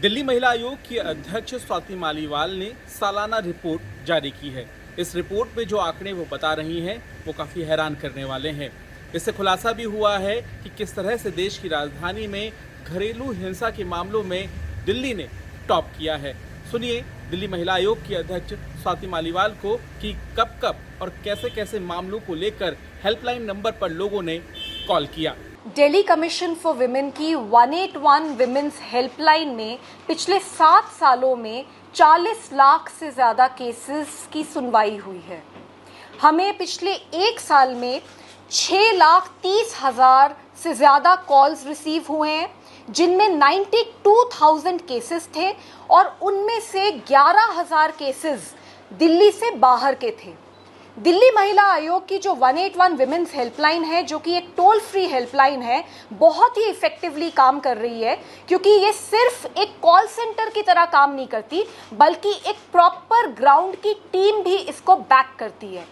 दिल्ली महिला आयोग की अध्यक्ष स्वाति मालीवाल ने सालाना रिपोर्ट जारी की है। इस रिपोर्ट में जो आंकड़े वो बता रही हैं वो काफ़ी हैरान करने वाले हैं। इससे खुलासा भी हुआ है कि किस तरह से देश की राजधानी में घरेलू हिंसा के मामलों में दिल्ली ने टॉप किया है। सुनिए दिल्ली महिला आयोग की अध्यक्ष स्वाति मालीवाल को कि कब कब और कैसे कैसे मामलों को लेकर हेल्पलाइन नंबर पर लोगों ने कॉल किया। दिल्ली कमीशन फॉर विमेन की 181 विमेन्स हेल्पलाइन में पिछले 7 सालों में 40 लाख से ज़्यादा केसेस की सुनवाई हुई है। हमें पिछले 1 साल में 6,30,000 से ज़्यादा कॉल्स रिसीव हुए हैं, जिनमें 92,000 केसेस थे और उनमें से 11,000 केसेस दिल्ली से बाहर के थे। दिल्ली महिला आयोग की जो 181 विमेन्स हेल्पलाइन है, जो कि एक टोल फ्री हेल्पलाइन है, बहुत ही इफेक्टिवली काम कर रही है, क्योंकि ये सिर्फ एक कॉल सेंटर की तरह काम नहीं करती, बल्कि एक प्रॉपर ग्राउंड की टीम भी इसको बैक करती है।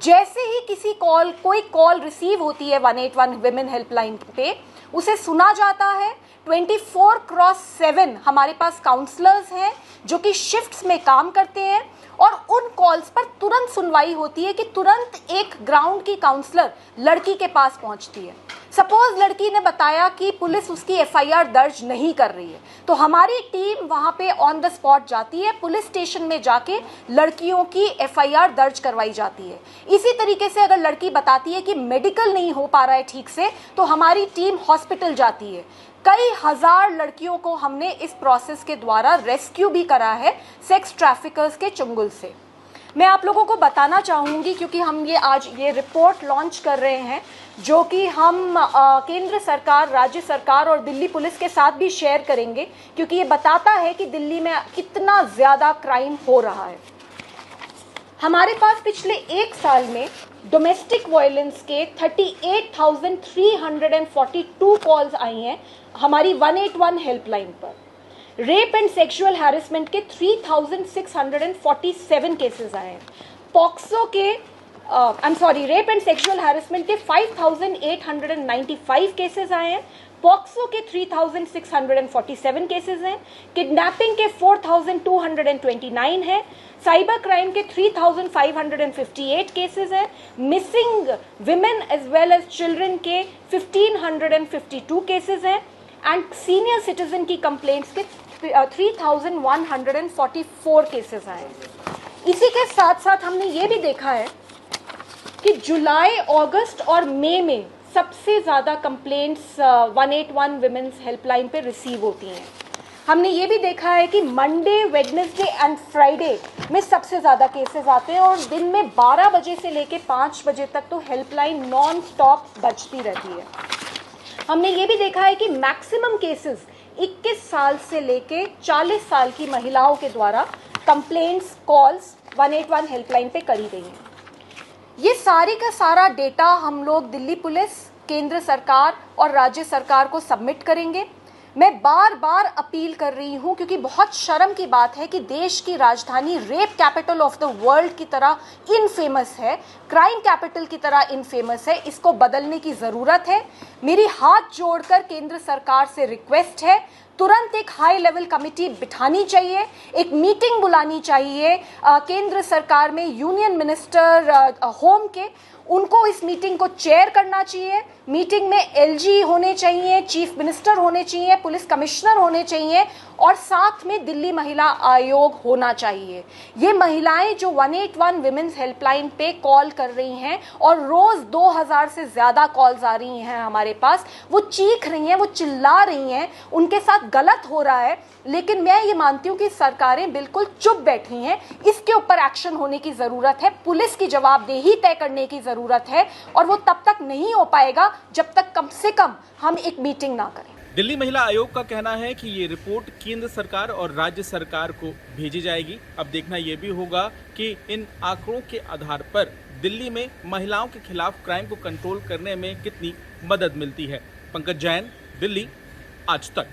जैसे ही कोई कॉल रिसीव होती है 181 विमेन हेल्पलाइन पे, उसे सुना जाता है। 24/7 हमारे पास काउंसलर्स हैं जो कि शिफ्ट्स में काम करते हैं और उन कॉल्स पर तुरंत सुनवाई होती है कि तुरंत एक ग्राउंड की काउंसलर लड़की के पास पहुंचती है। सपोज लड़की ने बताया कि पुलिस उसकी एफआईआर दर्ज नहीं कर रही है, तो हमारी टीम वहां पे ऑन द स्पॉट जाती है, पुलिस स्टेशन में जाके लड़कियों की एफआईआर दर्ज करवाई जाती है। इसी तरीके से अगर लड़की बताती है कि मेडिकल नहीं हो पा रहा है ठीक से, तो हमारी टीम हॉस्पिटल जाती है। कई हजार लड़कियों को हमने इस प्रोसेस के द्वारा रेस्क्यू भी करा है सेक्स ट्रैफिकर्स के चंगुल से। मैं आप लोगों को बताना चाहूँगी, क्योंकि हम आज ये रिपोर्ट लॉन्च कर रहे हैं, जो कि हम केंद्र सरकार, राज्य सरकार और दिल्ली पुलिस के साथ भी शेयर करेंगे, क्योंकि ये बताता है कि दिल्ली में कितना ज़्यादा क्राइम हो रहा है। हमारे पास पिछले 1 साल में डोमेस्टिक वायलेंस के 38,342 कॉल्स आई हैं हमारी 181 हेल्पलाइन पर। रेप एंड सेक्सुअल हैरेसमेंट के 3,647 केसेस आए हैं। पॉक्सो के रेप एंड सेक्सुअल हैरेसमेंट के 5,895 केसेस आए हैं। पॉक्सो के 3,647 केसेस हैं। किडनैपिंग के 4,229 हैं। साइबर क्राइम के 3,558 केसेस हैं। Missing women as well as children के 1,552 केसेस हैं एंड सीनियर सिटीजन की कंप्लेंट्स के 3,144 केसेस आए। इसी के साथ साथ हमने ये भी देखा है कि जुलाई, अगस्त और मई में सबसे ज़्यादा कंप्लेंट्स 181 विमेन्स हेल्पलाइन पे रिसीव होती हैं। हमने ये भी देखा है कि मंडे, वेडनेसडे एंड फ्राइडे में सबसे ज़्यादा केसेस आते हैं और दिन में 12 बजे से लेके 5 बजे तक तो हेल्पलाइन नॉन स्टॉप बजती रहती है। हमने ये भी देखा है कि मैक्सिमम केसेस 21 साल से लेके 40 साल की महिलाओं के द्वारा कंप्लेंट्स, कॉल्स 181 हेल्पलाइन पे करी गई हैं। ये सारी का सारा डेटा हम लोग दिल्ली पुलिस, केंद्र सरकार और राज्य सरकार को सबमिट करेंगे। मैं बार बार अपील कर रही हूँ, क्योंकि बहुत शर्म की बात है कि देश की राजधानी rape capital of the world की तरह इनफेमस है, क्राइम कैपिटल की तरह इनफेमस है। इसको बदलने की ज़रूरत है। मेरी हाथ जोड़कर केंद्र सरकार से रिक्वेस्ट है, तुरंत एक हाई लेवल कमेटी बिठानी चाहिए, एक मीटिंग बुलानी चाहिए केंद्र सरकार में यूनियन मिनिस्टर होम के, उनको इस मीटिंग को चेयर करना चाहिए। मीटिंग में एलजी होने चाहिए, चीफ मिनिस्टर होने चाहिए, पुलिस कमिश्नर होने चाहिए और साथ में दिल्ली महिला आयोग होना चाहिए। ये महिलाएं जो 181 विमेन्स हेल्पलाइन पे कॉल कर रही हैं और रोज 2,000 से ज़्यादा कॉल्स आ रही हैं हमारे पास, वो चीख रही हैं, वो चिल्ला रही हैं, उनके साथ गलत हो रहा है, लेकिन मैं ये मानती हूँ कि सरकारें बिल्कुल चुप बैठी हैं। इसके ऊपर एक्शन होने की ज़रूरत है, पुलिस की जवाबदेही तय करने की ज़रूरत है और वो तब तक नहीं हो पाएगा जब तक कम से कम हम एक मीटिंग ना करें। दिल्ली महिला आयोग का कहना है कि ये रिपोर्ट केंद्र सरकार और राज्य सरकार को भेजी जाएगी। अब देखना ये भी होगा कि इन आंकड़ों के आधार पर दिल्ली में महिलाओं के खिलाफ क्राइम को कंट्रोल करने में कितनी मदद मिलती है। पंकज जैन, दिल्ली, आज तक।